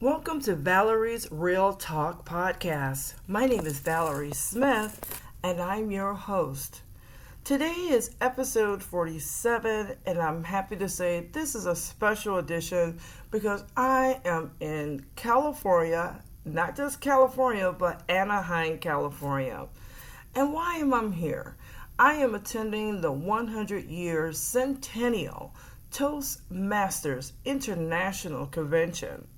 Welcome to Valerie's Real Talk podcast. My name is Valerie Smith, and I'm your host. Today is episode 47, and I'm happy to say this is a special edition because I am in California, not just California, but Anaheim, California. And why am I here? I am attending the 100-year centennial Toastmasters International Convention.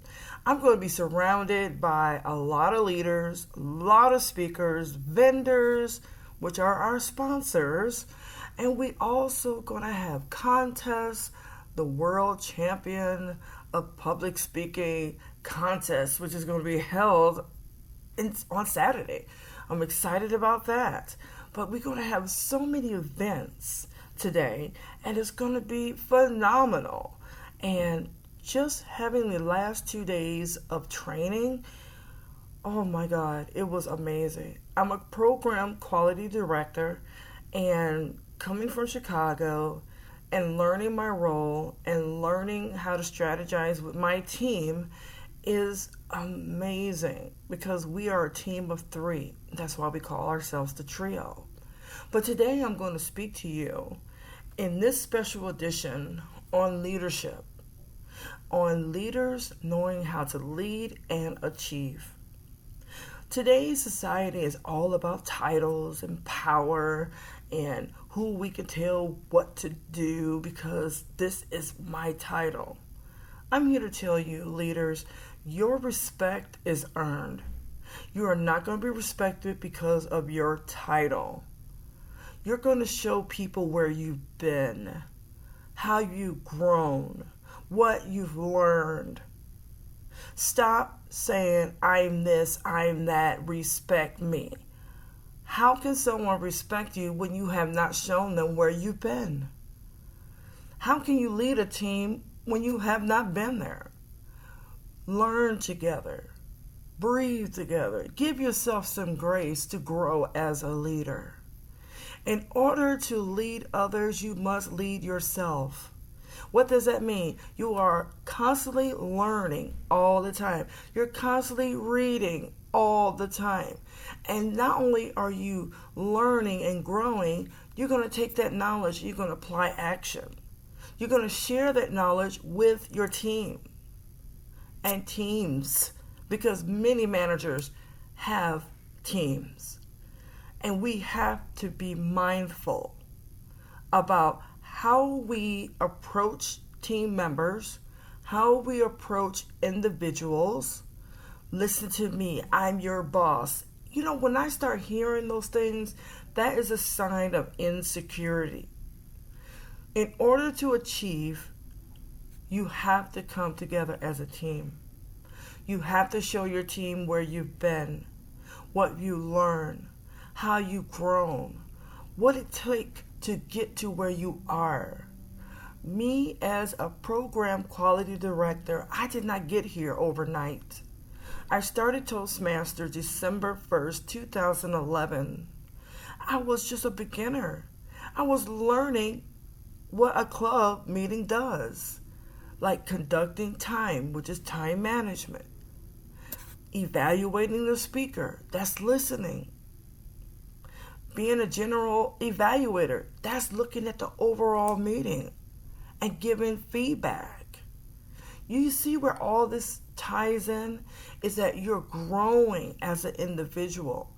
I'm going to be surrounded by a lot of leaders, a lot of speakers, vendors, which are our sponsors, and we also going to have contests, the World Champion of Public Speaking contest, which is going to be held on Saturday. I'm excited about that. But we're going to have so many events today, and it's going to be phenomenal. And just having the last 2 days of training, oh my God, it was amazing. I'm a program quality director, and coming from Chicago and learning my role and learning how to strategize with my team is amazing because we are a team of 3. That's why we call ourselves the trio. But today I'm going to speak to you in this special edition on leadership, on leaders knowing how to lead and achieve. Today's society is all about titles and power and who we can tell what to do because this is my title. I'm here to tell you, leaders, your respect is earned. You are not going to be respected because of your title. You're going to show people where you've been, how you've grown, what you've learned. Stop saying, I'm this, I'm that, respect me. How can someone respect you when you have not shown them where you've been? How can you lead a team when you have not been there? Learn together. Breathe together. Give yourself some grace to grow as a leader. In order to lead others, you must lead yourself. What does that mean? You are constantly learning all the time. You're constantly reading all the time. And not only are you learning and growing, you're going to take that knowledge, you're going to apply action. You're going to share that knowledge with your team and teams because many managers have teams. And we have to be mindful about how we approach team members, how we approach individuals. Listen to me, I'm your boss. You know, when I start hearing those things, that is a sign of insecurity. In order to achieve, you have to come together as a team. You have to show your team where you've been, what you learned, how you've grown, what it takes to get to where you are. Me as a program quality director, I did not get here overnight. I started Toastmasters December 1st, 2011. I was just a beginner. I was learning what a club meeting does, like conducting time, which is time management, evaluating the speaker, that's listening, being a general evaluator, that's looking at the overall meeting and giving feedback. You see where all this ties in is that you're growing as an individual.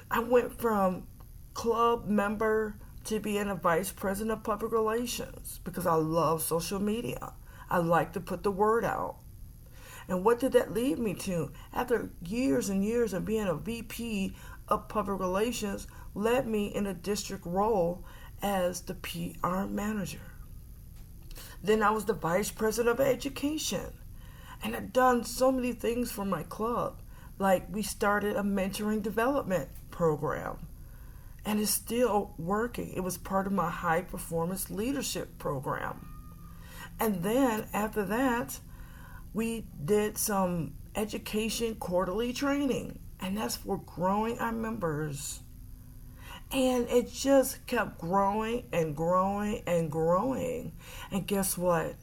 I went from club member to being a vice president of public relations because I love social media. I like to put the word out. And what did that lead me to? After years and years of being a VP of public relations, led me in a district role as the PR manager. Then I was the vice president of education. And I've done so many things for my club. Like we started a mentoring development program. And it's still working. It was part of my high performance leadership program. And then after that, we did some education quarterly training. And that's for growing our members. And it just kept growing and growing and growing. And guess what?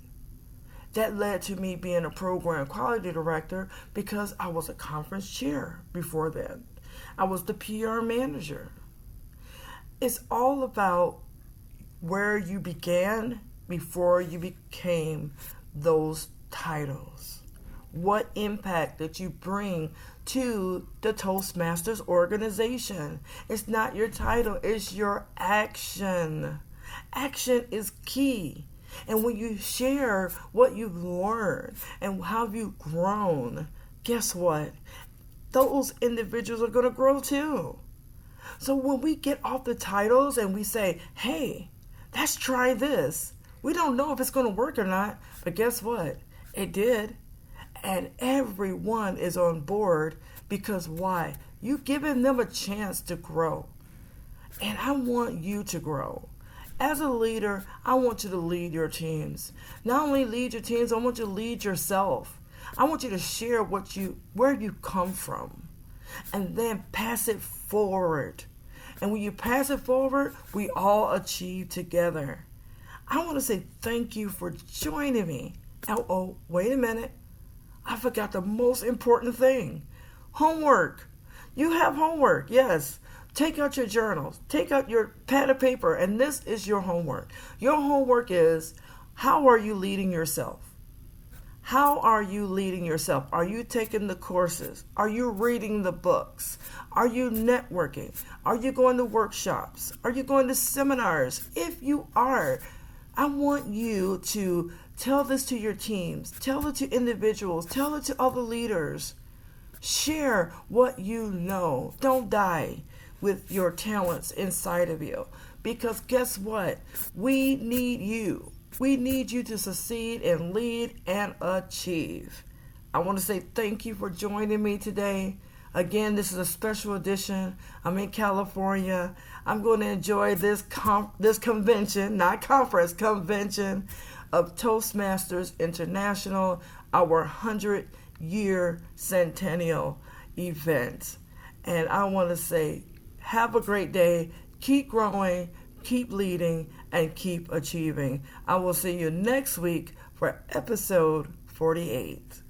That led to me being a program quality director because I was a conference chair before then. I was the PR manager. It's all about where you began before you became those titles. What impact did you bring to the Toastmasters organization? It's not your title, it's your action. Action is key. And when you share what you've learned and how you've grown, guess what? Those individuals are going to grow too. So when we get off the titles and we say, hey, let's try this. We don't know if it's going to work or not, but guess what? It did. And everyone is on board because why? You've given them a chance to grow. And I want you to grow. As a leader, I want you to lead your teams. Not only lead your teams, I want you to lead yourself. I want you to share where you come from and then pass it forward. And when you pass it forward, we all achieve together. I want to say thank you for joining me. Oh, wait a minute. I forgot the most important thing. Homework. You have homework, yes. Take out your journals. Take out your pad of paper, and this is your homework. Your homework is, how are you leading yourself? How are you leading yourself? Are you taking the courses? Are you reading the books? Are you networking? Are you going to workshops? Are you going to seminars? If you are, I want you to tell this to your teams. Tell it to individuals. Tell it to other leaders. Share what you know. Don't die with your talents inside of you. Because guess what? We need you. We need you to succeed and lead and achieve. I want to say thank you for joining me today. Again, this is a special edition. I'm in California. I'm going to enjoy this convention, not conference, convention of Toastmasters International, our 100-year centennial event. And I want to say, have a great day. Keep growing, keep leading, and keep achieving. I will see you next week for episode 48.